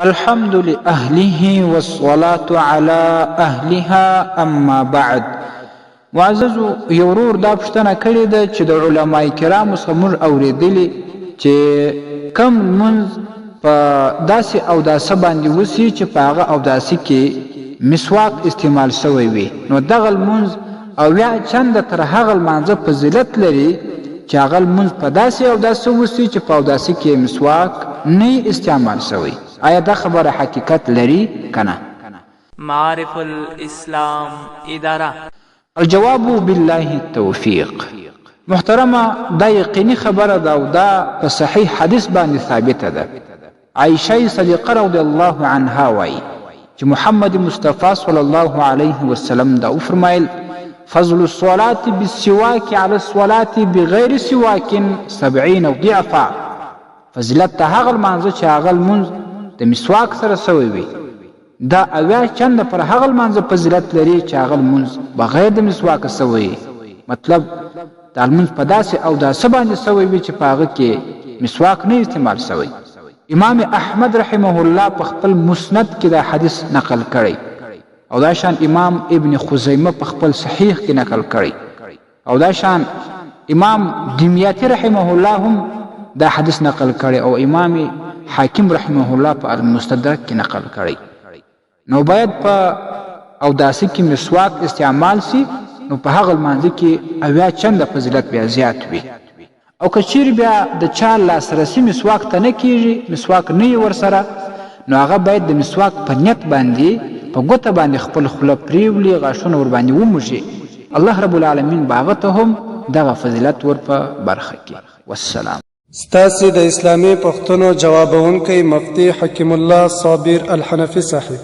الحمد لأهله والصلاة على أهلها أما بعد. معززو یورور دا پوښتنه کړې ده چې د علماء کرامو څخه موږ اورېدلي چې کم لمونځ په داسې اوداسه باندې وسي چې په هغه اوداسه کې مسواک استعمال شوی وي، نو دغه لمونځ اویا چنده تر هغه لمانځه فضیلت لري چې هغه لمونځ په داسې اوداسه وسي چې په اوداسه کې مسواک نه استعمال شوی. آیا دا خبره حقیقت لري کنه؟ معارف الاسلام اداره. الجواب بالله التوفیق. محترمه دا یقیني خبره ده او دا په صحیح حدیث باندې ثابته ده. عائشه صدیقه رضی الله عنها وایي چې محمد مصطفی صلی الله علیه وسلم دا فرمایل: فضل الصلاة بالسواك على الصلاة بغیر سواک 70 ضعفا. فضیلت ته هغه لمانځه چې هغه لمونځ د مسواک سره سوی وي، دا اویا چنده پر هغه لمانځه فضیلت لري چې هغه لمونځ بغیر د مسواک سوی. مطلب دا لمونځ په داسې اوداسه باندې سوی وي چې په هغه کې مسواک نه استعمال سوی. امام احمد رحمه الله په خپل مسند کې دا حدیث نقل کړی، او دا شان امام ابن خزیمه په خپل صحیح کې نقل کړی، او دا شان امام دمیاطی رحمه الله هم دا حدیث نقل کړی، او امام حاکم رحمه الله په المستدرک کې نقل کړی. نو باید په اوداسه کې مسواک استعمال سي، نو په هغه لمانځه کې اویا چنده فضیلت بیا زیات وي. او که چیرې بیا د چا لاسرسي مسواک ته نه کېږي، مسواک نه وي ورسره، نو هغه باید د مسواک په نیت باندې په ګوته باندې خپل خوله پرېولي، غاښونه ورباندې وموږي. الله رب العالمین به هغه ته هم دغه فضیلت ور په برخه کې. والسلام. ستاسې د اسلامي پوښتنو جوابونکی مفتي حکیم الله صابر الحنفي صاحب.